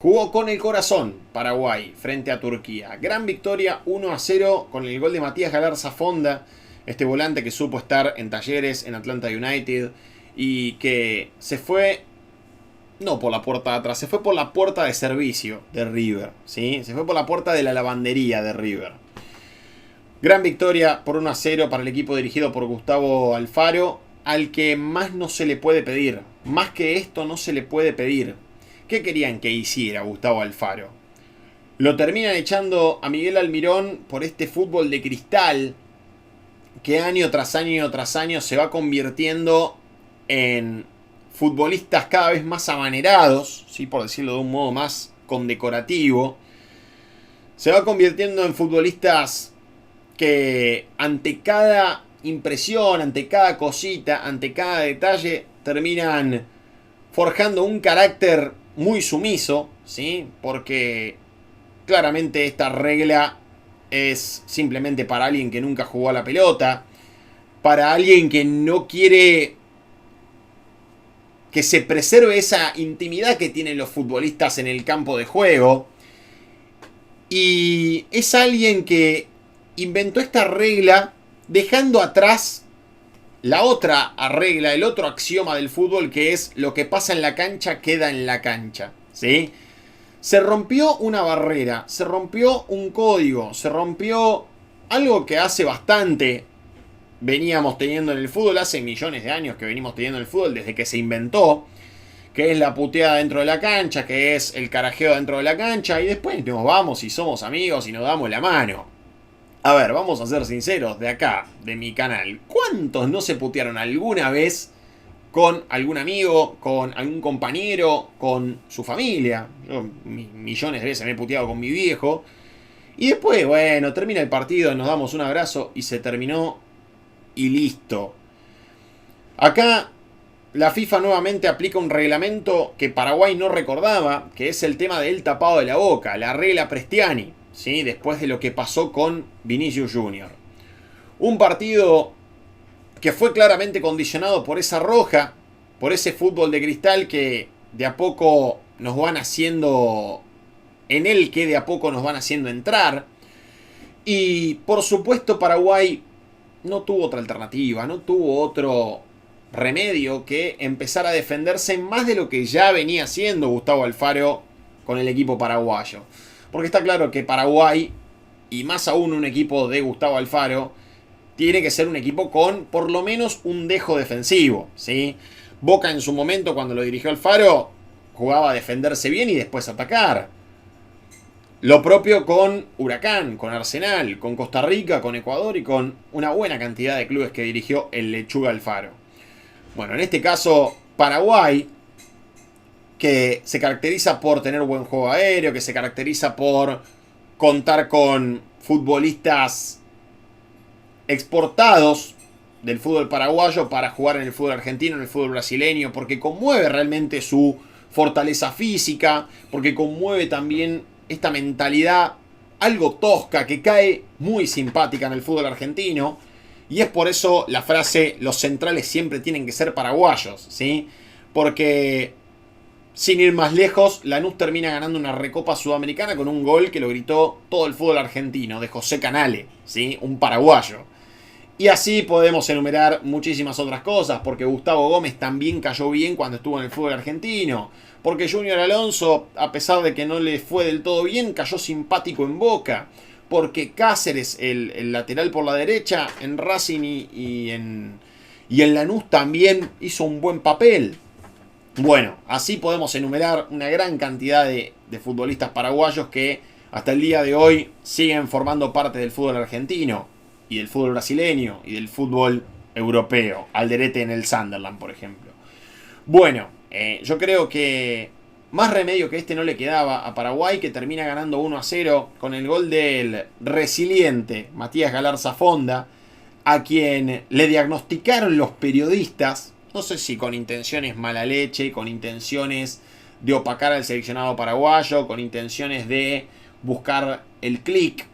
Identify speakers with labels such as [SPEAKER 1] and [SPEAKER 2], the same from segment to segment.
[SPEAKER 1] Jugó con el corazón Paraguay frente a Turquía. Gran victoria 1-0 con el gol de Matías Galarza Fonda, este volante que supo estar en Talleres, en Atlanta United, y que se fue, no por la puerta de atrás, se fue por la puerta de servicio de River, ¿sí? Se fue por la puerta de la lavandería de River. Gran victoria por 1-0 para el equipo dirigido por Gustavo Alfaro, al que más no se le puede pedir. Más que esto no se le puede pedir. ¿Qué querían que hiciera Gustavo Alfaro? Lo terminan echando a Miguel Almirón por este fútbol de cristal que año tras año tras año se va convirtiendo en futbolistas cada vez más amanerados, ¿sí? Por decirlo de un modo más condecorativo. Se va convirtiendo en futbolistas que ante cada impresión, ante cada cosita, ante cada detalle, terminan forjando un carácter muy sumiso, ¿sí? Porque claramente esta regla es simplemente para alguien que nunca jugó a la pelota, para alguien que no quiere que se preserve esa intimidad que tienen los futbolistas en el campo de juego. Y es alguien que inventó esta regla dejando atrás la otra regla, el otro axioma del fútbol, que es lo que pasa en la cancha queda en la cancha, ¿sí? Se rompió una barrera, se rompió un código, se rompió algo que hace bastante veníamos teniendo en el fútbol, hace millones de años que venimos teniendo en el fútbol, desde que se inventó, que es la puteada dentro de la cancha, que es el carajeo dentro de la cancha, y después nos vamos y somos amigos y nos damos la mano. A ver, vamos a ser sinceros, de acá, de mi canal, ¿cuántos no se putearon alguna vez con algún amigo, con algún compañero, con su familia? Yo millones de veces me he puteado con mi viejo. Y después, bueno, termina el partido, nos damos un abrazo y se terminó y listo. Acá la FIFA nuevamente aplica un reglamento que Paraguay no recordaba, que es el tema del tapado de la boca, la regla Prestiani, ¿sí? Después de lo que pasó con Vinicius Junior. Un partido que fue claramente condicionado por esa roja, por ese fútbol de cristal que de a poco nos van haciendo, en el que de a poco nos van haciendo entrar. Y por supuesto Paraguay no tuvo otra alternativa, no tuvo otro remedio que empezar a defenderse más de lo que ya venía haciendo Gustavo Alfaro con el equipo paraguayo. Porque está claro que Paraguay, y más aún un equipo de Gustavo Alfaro, tiene que ser un equipo con por lo menos un dejo defensivo, ¿sí? Boca en su momento, cuando lo dirigió Alfaro, jugaba a defenderse bien y después atacar. Lo propio con Huracán, con Arsenal, con Costa Rica, con Ecuador y con una buena cantidad de clubes que dirigió el Lechuga Alfaro. Bueno, en este caso, Paraguay, que se caracteriza por tener buen juego aéreo, que se caracteriza por contar con futbolistas exportados del fútbol paraguayo para jugar en el fútbol argentino, en el fútbol brasileño, porque conmueve realmente su fortaleza física, porque conmueve también esta mentalidad algo tosca que cae muy simpática en el fútbol argentino. Y es por eso la frase, los centrales siempre tienen que ser paraguayos, ¿sí? Porque sin ir más lejos, Lanús termina ganando una Recopa Sudamericana con un gol que lo gritó todo el fútbol argentino, de José Canale, ¿sí? Un paraguayo. Y así podemos enumerar muchísimas otras cosas, porque Gustavo Gómez también cayó bien cuando estuvo en el fútbol argentino, porque Junior Alonso, a pesar de que no le fue del todo bien, cayó simpático en Boca, porque Cáceres, el lateral por la derecha, en Racing y en Lanús también hizo un buen papel. Bueno, así podemos enumerar una gran cantidad de futbolistas paraguayos que hasta el día de hoy siguen formando parte del fútbol argentino y del fútbol brasileño y del fútbol europeo. Alderete en el Sunderland, por ejemplo. Bueno, yo creo que más remedio que este no le quedaba a Paraguay, que termina ganando 1-0 con el gol del resiliente Matías Galarza Fonda, a quien le diagnosticaron los periodistas, no sé si con intenciones mala leche, con intenciones de opacar al seleccionado paraguayo, con intenciones de buscar el clic.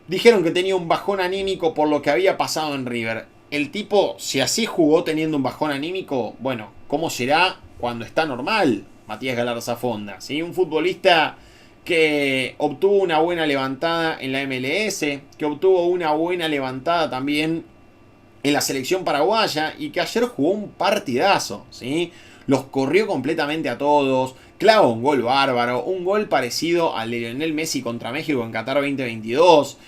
[SPEAKER 1] Dijeron que tenía un bajón anímico por lo que había pasado en River. El tipo, si así jugó teniendo un bajón anímico, bueno, ¿cómo será cuando está normal? Matías Galarza Fonda, ¿sí? Un futbolista que obtuvo una buena levantada en la MLS, que obtuvo una buena levantada también en la selección paraguaya y que ayer jugó un partidazo, ¿sí? Los corrió completamente a todos, clavó un gol bárbaro, un gol parecido al de Lionel Messi contra México en Qatar 2022.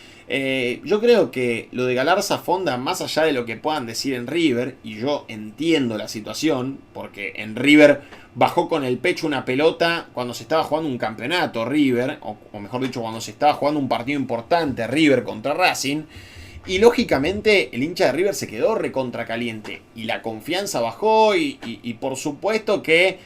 [SPEAKER 1] Yo creo que lo de Galarza Fonda, más allá de lo que puedan decir en River, y yo entiendo la situación, porque en River bajó con el pecho una pelota cuando se estaba jugando un campeonato River, o mejor dicho, cuando se estaba jugando un partido importante River contra Racing. Y lógicamente el hincha de River se quedó recontra caliente. Y la confianza bajó y por supuesto que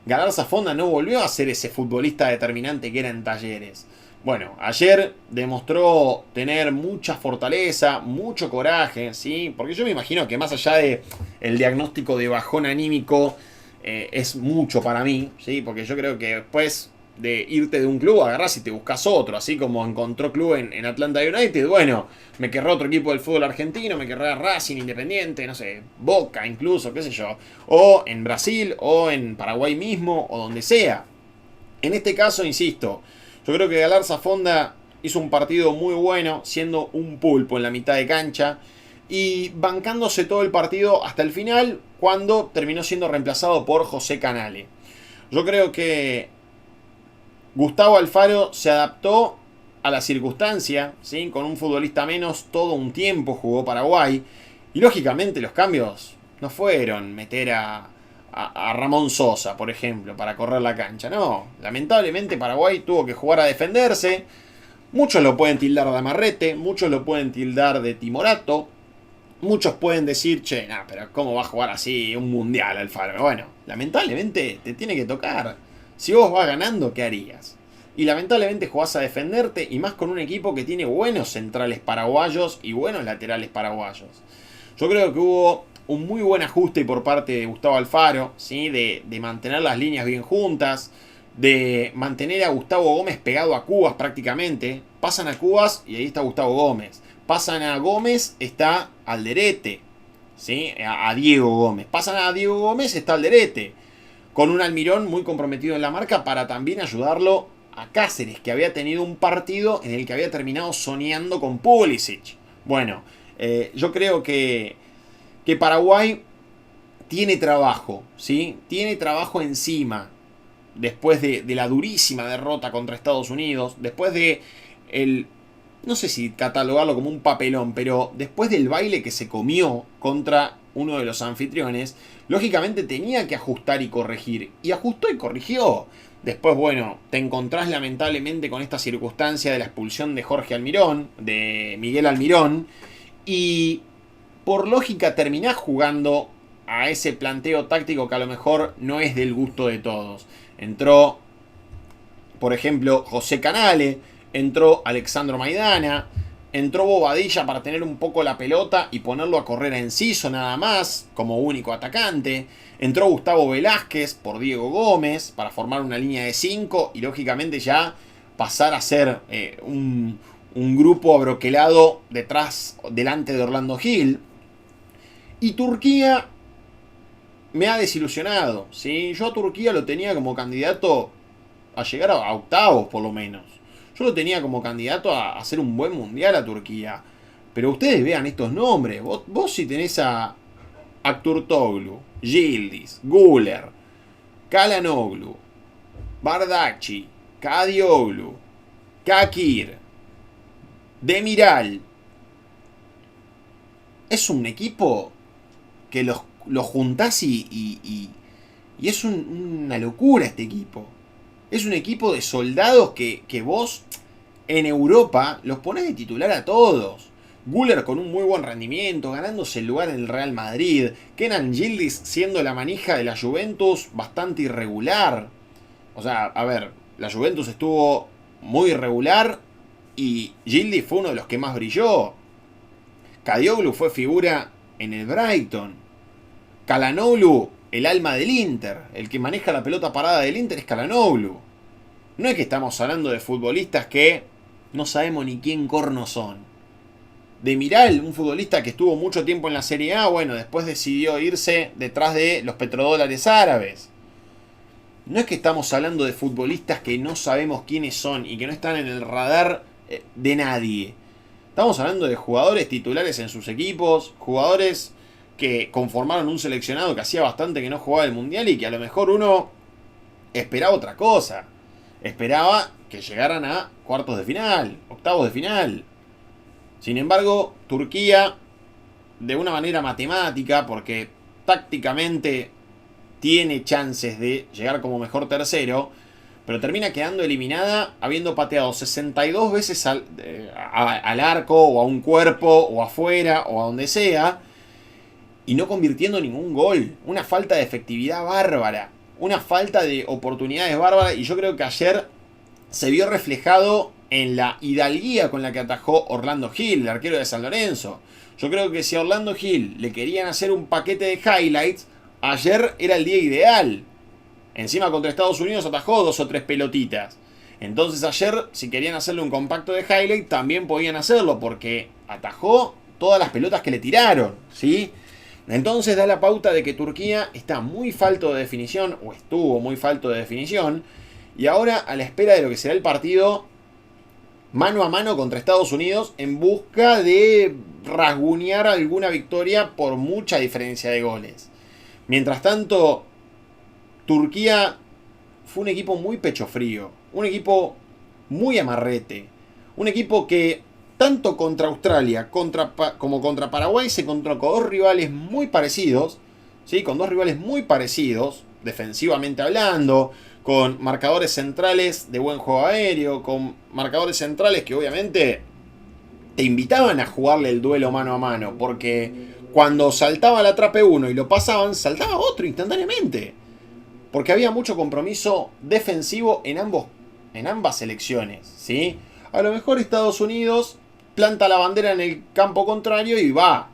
[SPEAKER 1] Galarza Fonda no volvió a ser ese futbolista determinante que era en Talleres. Bueno, ayer demostró tener mucha fortaleza, mucho coraje, ¿sí? Porque yo me imagino que más allá de el diagnóstico de bajón anímico, es mucho para mí, ¿sí? Porque yo creo que después de irte de un club, agarrás y te buscas otro, así como encontró club en Atlanta United. Bueno, me querrá otro equipo del fútbol argentino, me querrá Racing, Independiente, no sé, Boca incluso, qué sé yo, o en Brasil, o en Paraguay mismo, o donde sea. En este caso, insisto, yo creo que Galarza Fonda hizo un partido muy bueno, siendo un pulpo en la mitad de cancha y bancándose todo el partido hasta el final, cuando terminó siendo reemplazado por José Canale. Yo creo que Gustavo Alfaro se adaptó a la circunstancia, ¿sí? Con un futbolista menos, todo un tiempo jugó Paraguay. Y lógicamente los cambios no fueron meter a Ramón Sosa, por ejemplo, para correr la cancha. No, lamentablemente Paraguay tuvo que jugar a defenderse. Muchos lo pueden tildar de amarrete, muchos lo pueden tildar de timorato. Muchos pueden decir, che, nah, pero ¿cómo va a jugar así un mundial Alfaro? Bueno, lamentablemente te tiene que tocar. Si vos vas ganando, ¿qué harías? Y lamentablemente jugás a defenderte, y más con un equipo que tiene buenos centrales paraguayos y buenos laterales paraguayos. Yo creo que hubo un muy buen ajuste por parte de Gustavo Alfaro, ¿sí? De mantener las líneas bien juntas, de mantener a Gustavo Gómez pegado a Cubas prácticamente. Pasan a Cubas y ahí está Gustavo Gómez. Pasan a Gómez, está Alderete, ¿sí? A Diego Gómez. Pasan a Diego Gómez, está Alderete. Con un Almirón muy comprometido en la marca para también ayudarlo a Cáceres, que había tenido un partido en el que había terminado soñando con Pulisic. Bueno, yo creo que Paraguay tiene trabajo, ¿sí? Tiene trabajo encima. Después de la durísima derrota contra Estados Unidos, después de el... no sé si catalogarlo como un papelón, pero después del baile que se comió contra uno de los anfitriones, lógicamente tenía que ajustar y corregir. Y ajustó y corrigió. Después, bueno, te encontrás lamentablemente con esta circunstancia de la expulsión de Jorge Almirón, de Miguel Almirón, y por lógica terminás jugando a ese planteo táctico que a lo mejor no es del gusto de todos. Entró, por ejemplo, José Canale, entró Alexandro Maidana, entró Bobadilla para tener un poco la pelota y ponerlo a correr a Enciso nada más, como único atacante. Entró Gustavo Velázquez por Diego Gómez para formar una línea de 5 y lógicamente ya pasar a ser un grupo abroquelado delante de Orlando Gil. Y Turquía me ha desilusionado, ¿sí? Yo a Turquía lo tenía como candidato a llegar a octavos por lo menos. Yo lo tenía como candidato a hacer un buen mundial a Turquía. Pero ustedes vean estos nombres. Vos si tenés a Aktürkoğlu, Yildiz, Güler, Çalhanoğlu, Bardakçı, Kadioglu, Kakir, Demiral. Es un equipo que los juntás y es una locura este equipo. Es un equipo de soldados que vos en Europa los ponés de titular a todos. Güler con un muy buen rendimiento, ganándose el lugar en el Real Madrid. Kenan Yildiz siendo la manija de la Juventus bastante irregular. O sea, a ver, la Juventus estuvo muy irregular y Yildiz fue uno de los que más brilló. Kadioglu fue figura en el Brighton. Çalhanoğlu, el alma del Inter. El que maneja la pelota parada del Inter es Çalhanoğlu. No es que estamos hablando de futbolistas que no sabemos ni quién corno son. Demiral, un futbolista que estuvo mucho tiempo en la Serie A, bueno, después decidió irse detrás de los petrodólares árabes. no es que estamos hablando de futbolistas que no sabemos quiénes son y que no están en el radar de nadie. Estamos hablando de jugadores titulares en sus equipos, jugadores que conformaron un seleccionado que hacía bastante que no jugaba el Mundial y que a lo mejor uno esperaba otra cosa. Esperaba que llegaran a cuartos de final, octavos de final. Sin embargo, Turquía, de una manera matemática, porque tácticamente tiene chances de llegar como mejor tercero, pero termina quedando eliminada habiendo pateado 62 veces al arco o a un cuerpo o afuera o a donde sea y no convirtiendo ningún gol. Una falta de efectividad bárbara, una falta de oportunidades bárbaras, y yo creo que ayer se vio reflejado en la hidalguía con la que atajó Orlando Gil, el arquero de San Lorenzo. Yo creo que si a Orlando Gil le querían hacer un paquete de highlights, ayer era el día ideal. Encima contra Estados Unidos atajó 2 o 3 pelotitas. Entonces ayer, si querían hacerle un compacto de highlight, también podían hacerlo, porque atajó todas las pelotas que le tiraron, ¿sí? Entonces da la pauta de que Turquía está muy falto de definición, o estuvo muy falto de definición, y ahora a la espera de lo que será el partido mano a mano contra Estados Unidos en busca de rasguñar alguna victoria por mucha diferencia de goles. Mientras tanto, Turquía fue un equipo muy pecho frío, un equipo muy amarrete, un equipo que tanto contra Australia como contra Paraguay se encontró con dos rivales muy parecidos, ¿sí? Con dos rivales muy parecidos, defensivamente hablando, con marcadores centrales de buen juego aéreo, con marcadores centrales que obviamente te invitaban a jugarle el duelo mano a mano, porque cuando saltaba la trape uno y lo pasaban, saltaba otro instantáneamente. Porque había mucho compromiso defensivo en ambas selecciones, ¿sí? A lo mejor Estados Unidos planta la bandera en el campo contrario y va.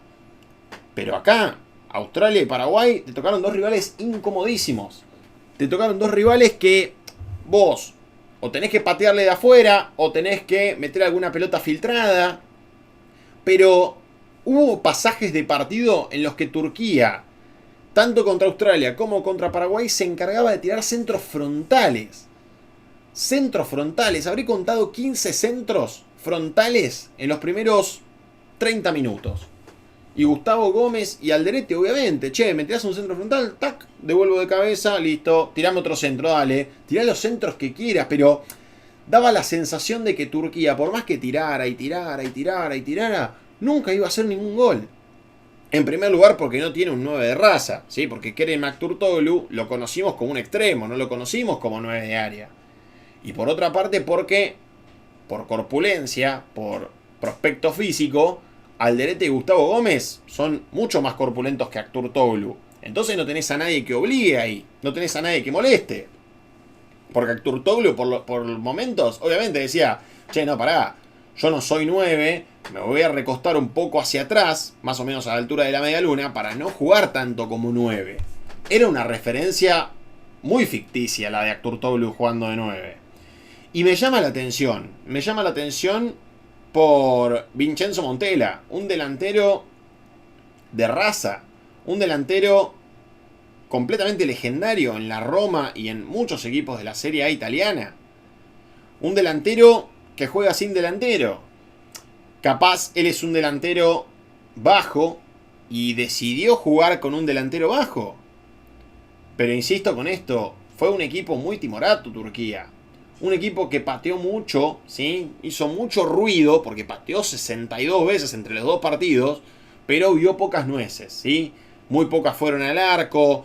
[SPEAKER 1] Pero acá, Australia y Paraguay, te tocaron dos rivales incomodísimos. Te tocaron dos rivales que vos o tenés que patearle de afuera o tenés que meter alguna pelota filtrada. Pero hubo pasajes de partido en los que Turquía, tanto contra Australia como contra Paraguay, se encargaba de tirar centros frontales. Centros frontales. Habré contado 15 centros frontales en los primeros 30 minutos. Y Gustavo Gómez y Alderete, obviamente. Che, me tirás un centro frontal, tac, devuelvo de cabeza, listo. Tirame otro centro, dale. Tirá los centros que quieras, pero daba la sensación de que Turquía, por más que tirara y tirara y tirara y tirara, nunca iba a hacer ningún gol. En primer lugar porque no tiene un 9 de raza, ¿sí? Porque Kerem Aktürkoğlu lo conocimos como un extremo, no lo conocimos como 9 de área. Y por otra parte porque, por corpulencia, por prospecto físico, Alderete y Gustavo Gómez son mucho más corpulentos que Aktürkoğlu. Entonces no tenés a nadie que obligue ahí, no tenés a nadie que moleste. Porque Aktürkoğlu por momentos, obviamente decía, che, no, pará, yo no soy 9, me voy a recostar un poco hacia atrás, más o menos a la altura de la media luna, para no jugar tanto como 9. Era una referencia muy ficticia la de Aktürkoğlu jugando de 9. Y me llama la atención por Vincenzo Montella, un delantero de raza, un delantero completamente legendario en la Roma y en muchos equipos de la Serie A italiana. Un delantero que juega sin delantero. Capaz él es un delantero bajo y decidió jugar con un delantero bajo. Pero insisto con esto, fue un equipo muy timorato Turquía. Un equipo que pateó mucho, ¿sí? Hizo mucho ruido porque pateó 62 veces entre los dos partidos, pero vio pocas nueces, ¿sí? Muy pocas fueron al arco,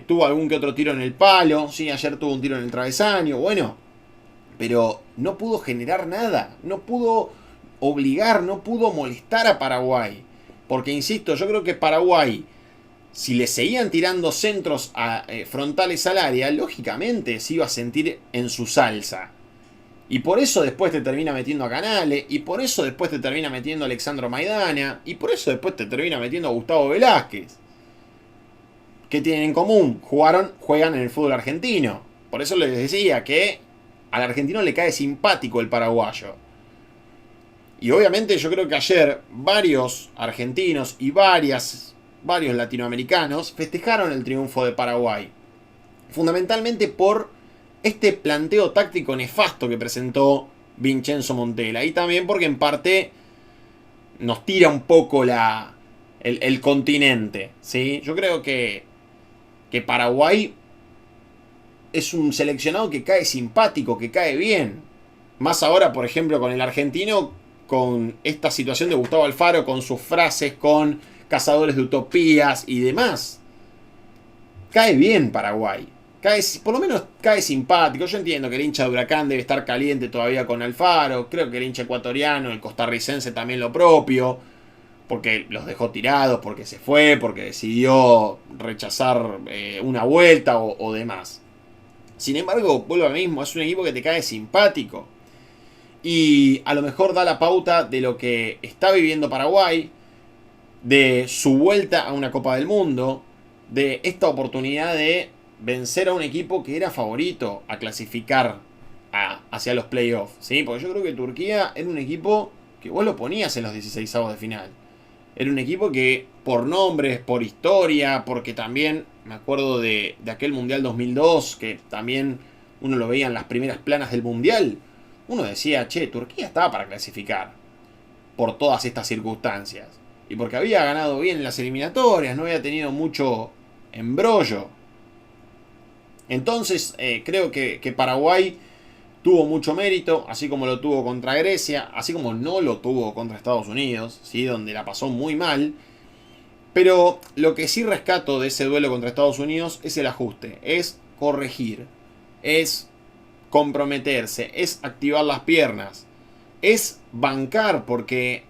[SPEAKER 1] tuvo algún que otro tiro en el palo, ¿sí? Ayer tuvo un tiro en el travesaño, bueno, pero no pudo generar nada, no pudo obligar, no pudo molestar a Paraguay. Porque, insisto, yo creo que Paraguay, si le seguían tirando centros frontales al área, lógicamente se iba a sentir en su salsa. Y por eso después te termina metiendo a Canales, y por eso después te termina metiendo a Alexandro Maidana, y por eso después te termina metiendo a Gustavo Velázquez. ¿Qué tienen en común? Juegan en el fútbol argentino. Por eso les decía que al argentino le cae simpático el paraguayo. Y obviamente yo creo que ayer varios argentinos y varios latinoamericanos festejaron el triunfo de Paraguay. fundamentalmente por este planteo táctico nefasto que presentó Vincenzo Montella. Y también porque en parte nos tira un poco el continente, ¿sí? Yo creo que Paraguay es un seleccionado que cae simpático, que cae bien. Más ahora, por ejemplo, con el argentino, con esta situación de Gustavo Alfaro, con sus frases, con cazadores de utopías y demás. Cae bien Paraguay. Por lo menos cae simpático. Yo entiendo que el hincha de Huracán debe estar caliente todavía con Alfaro. Creo que el hincha ecuatoriano, el costarricense también lo propio. Porque los dejó tirados, porque se fue, porque decidió rechazar una vuelta o demás. Sin embargo, vuelvo a lo mismo, es un equipo que te cae simpático. Y a lo mejor da la pauta de lo que está viviendo Paraguay, de su vuelta a una Copa del Mundo, de esta oportunidad de vencer a un equipo que era favorito a clasificar hacia los playoffs, ¿sí? Porque yo creo que Turquía era un equipo que vos lo ponías en los 16avos de final. Era un equipo que por nombres, por historia, porque también me acuerdo de aquel Mundial 2002, que también uno lo veía en las primeras planas del Mundial. Uno decía, che, Turquía estaba para clasificar por todas estas circunstancias. Y porque había ganado bien en las eliminatorias, no había tenido mucho embrollo. Entonces creo que Paraguay tuvo mucho mérito, así como lo tuvo contra Grecia, así como no lo tuvo contra Estados Unidos, ¿sí? Donde la pasó muy mal. Pero lo que sí rescato de ese duelo contra Estados Unidos es el ajuste, es corregir, es comprometerse, es activar las piernas, es bancar, porque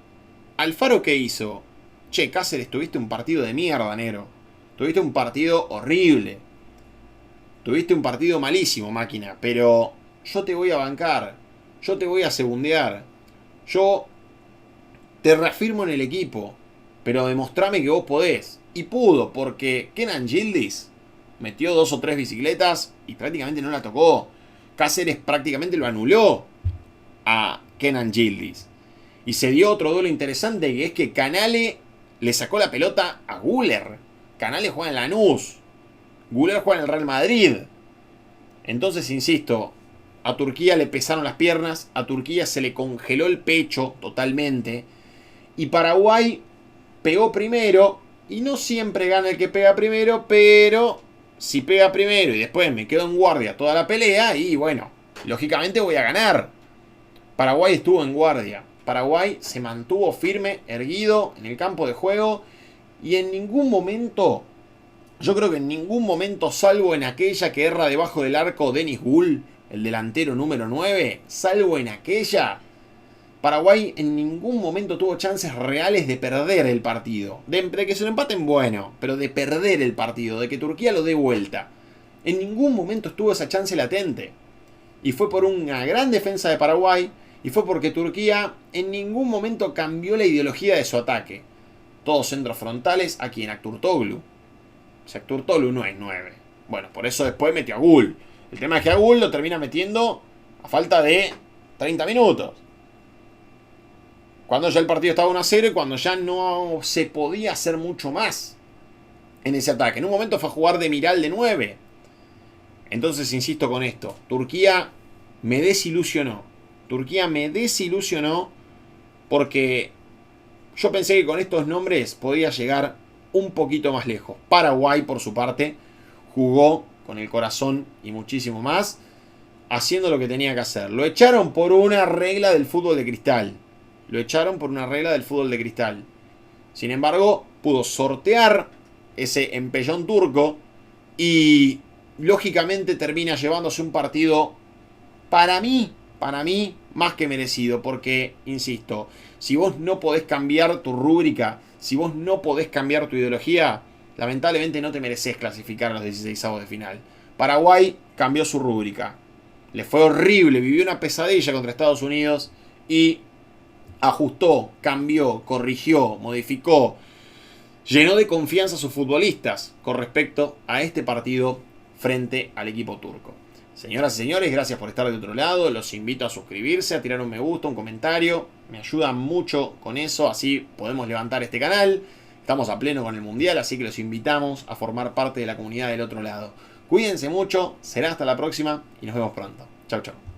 [SPEAKER 1] Alfaro, ¿qué hizo? Che, Cáceres, tuviste un partido de mierda, Nero. Tuviste un partido horrible. Tuviste un partido malísimo, máquina, pero yo te voy a bancar, yo te voy a segundear, yo te reafirmo en el equipo, pero demostrame que vos podés. Y pudo, porque Kenan Yildiz metió 2 o 3 bicicletas y prácticamente no la tocó. Cáceres prácticamente lo anuló a Kenan Yildiz. Y se dio otro duelo interesante, que es que Canale le sacó la pelota a Güler. Canale juega en Lanús, Güler juega en el Real Madrid. Entonces, insisto, a Turquía le pesaron las piernas, a Turquía se le congeló el pecho totalmente. Y Paraguay pegó primero, y no siempre gana el que pega primero, pero si pega primero y después me quedo en guardia toda la pelea, y bueno, lógicamente voy a ganar. Paraguay estuvo en guardia, Paraguay se mantuvo firme, erguido en el campo de juego, y en ningún momento, yo creo que en ningún momento, salvo en aquella que erra debajo del arco Denis Gull, el delantero número 9, salvo en aquella, Paraguay en ningún momento tuvo chances reales de perder el partido. De que se lo empaten, bueno, pero de perder el partido, de que Turquía lo dé vuelta. En ningún momento estuvo esa chance latente. Y fue por una gran defensa de Paraguay, y fue porque Turquía en ningún momento cambió la ideología de su ataque. Todos centros frontales a quien, a Turtoglu. O sea, Turtoglu no es 9. Bueno, por eso después metió a Gull. El tema es que a Gull lo termina metiendo a falta de 30 minutos. Cuando ya el partido estaba 1-0 y cuando ya no se podía hacer mucho más en ese ataque. En un momento fue a jugar de Miral de 9. Entonces insisto con esto. Turquía me desilusionó. Turquía me desilusionó porque yo pensé que con estos nombres podía llegar un poquito más lejos. Paraguay, por su parte, jugó con el corazón y muchísimo más, haciendo lo que tenía que hacer. Lo echaron por una regla del fútbol de cristal. Lo echaron por una regla del fútbol de cristal. Sin embargo, pudo sortear ese empellón turco y lógicamente termina llevándose un partido para mí, más que merecido. Porque, insisto, si vos no podés cambiar tu rúbrica, si vos no podés cambiar tu ideología, lamentablemente no te mereces clasificar a los 16avos de final. Paraguay cambió su rúbrica. Le fue horrible, vivió una pesadilla contra Estados Unidos y ajustó, cambió, corrigió, modificó, llenó de confianza a sus futbolistas con respecto a este partido frente al equipo turco. Señoras y señores, gracias por estar de otro lado. Los invito a suscribirse, a tirar un me gusta, un comentario. Me ayuda mucho con eso, así podemos levantar este canal. Estamos a pleno con el Mundial, así que los invitamos a formar parte de la comunidad del otro lado. Cuídense mucho, será hasta la próxima y nos vemos pronto. Chau, chau.